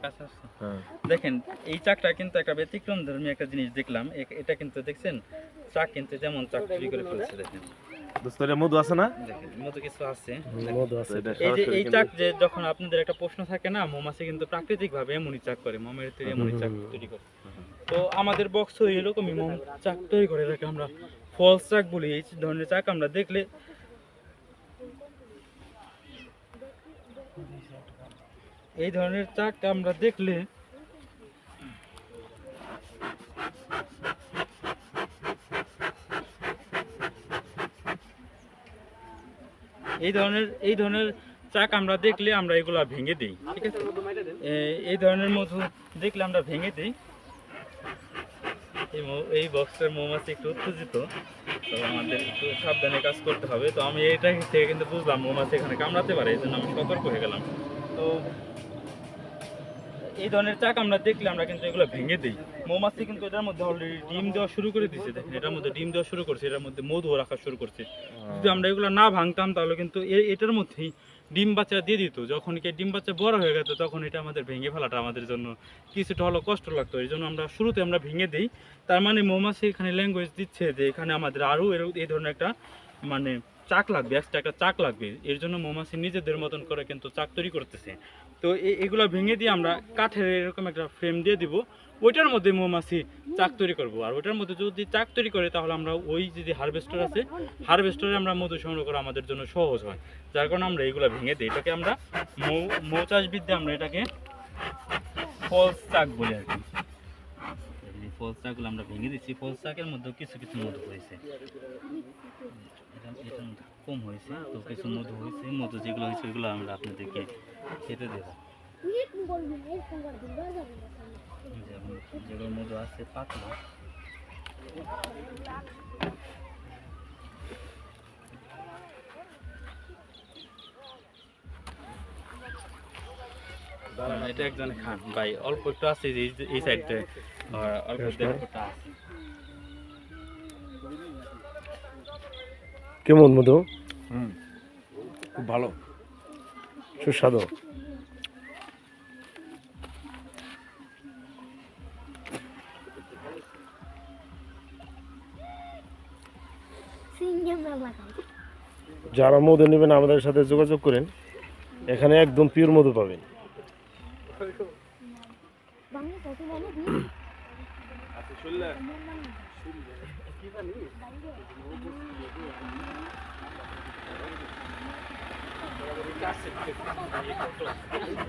আচ্ছা আচ্ছা। দেখেন এই চাকটা কিন্তু একটা ব্যতিক্রম ধর্মী একটা জিনিস দেখলাম। এটা কিন্তু দেখছেন চাক কিন্তু যেমন চাক চুরি করে ফেলছে দেখেন। দোস্ত এটা মধু আছে না? দেখেন মতো কিছু আছে। মধু আছে। এই যে এই চাক যে যখন আপনাদের একটা প্রশ্ন থাকে না, মৌমাছি কিন্তু প্রাকৃতিক ভাবে এমনই চাক করে, মমের তৈরি এমনই চাক তৈরি করে। তো আমাদের বক্স এরকমই মম চাক তৈরি করে রাখে, আমরা ফলস চাক বলি। এই ধরনের চাক আমরা দেখলে এই ধরনের চাক আমরা দেখলে এই ধরনের চাক আমরা দেখলে আমরা এগুলা ভেঙে দিই, ঠিক আছে? এই ধরনের মধু দেখলে আমরা ভেঙে দিই। এই বক্সের মৌমাছি একটু উত্তেজিত, তো আমাদের একটু সাবধানে কাজ করতে হবে। তো আমি এটা থেকে কিন্তু বুঝলাম মৌমাছি এখানে কামড়াতে পারে, এই জন্য আমি সতর্ক হয়ে গেলাম। তো এই ধরনের চাক আমরা দেখলে আমরা কিন্তু এগুলো ভেঙে দিই। মৌমাছি কিন্তু এটার মধ্যে অলরেডি ডিম দেওয়া শুরু করে দিচ্ছে, দেখেন এটার মধ্যে ডিম দেওয়া শুরু করছে, এটার মধ্যে মধু রাখা শুরু করছে। যদি আমরা এগুলো না ভাঙতাম তাহলে কিন্তু এটার মধ্যেই ডিম বাচ্চা দিয়ে দিত। যখন কি ডিম বাচ্চা বড় হয়ে গেত তখন এটা আমাদের ভেঙে ফেলাটা আমাদের জন্য কিছুটা হলো কষ্ট লাগতো। এই জন্য আমরা শুরুতে আমরা ভেঙে দিই। তার মানে মৌমাছি এখানে ল্যাঙ্গুয়েজ দিচ্ছে যে এখানে আমাদের আরও এই ধরনের একটা মানে চাক লাগবে, এক্সট্রা একটা চাক লাগবে। এর জন্য মৌমাছি নিজেদের মতন করে কিন্তু চাক তৈরি করতেছে। তো এগুলো ভেঙে দিয়ে আমরা কাঠের এরকম একটা ফ্রেম দিয়ে দিব, ওইটার মধ্যে মৌমাছি চাক তৈরি করব। আর ওইটার মধ্যে যদি চাক তৈরি করে তাহলে আমরা ওই যদি হারভেস্টার আছে, হারভেস্টারে আমরা মধু সংগ্রহ করা আমাদের জন্য সহজ হয়। যার কারণে আমরা এইগুলো ভেঙে দিই। এটাকে আমরা মৌচাষবিদ্যা আমরা এটাকে ফলস চাক বলি আর কি। এই ফলস চাকগুলো আমরা ভেঙে দিচ্ছি। ফলস চাকের মধ্যেও কিছু কিছু মধু হয়েছে, এটার মধ্যে কম হয়েছে, তো কিছু মধু হয়েছে। মধু যেগুলো হয়েছে ওইগুলো আমরা আপনাদেরকে খেতে দেবো। যেগুলো মধু আছে পাতলা, এটা একজনে খান ভাই, অল্প একটু আছে এই সাইডে, অল্প দেড়টা আছে। কেমন মধু? খুব ভালো, সুস্বাদু। যারা মধু নেবেন আমাদের সাথে যোগাযোগ করেন, এখানে একদম পিওর মধু পাবেন।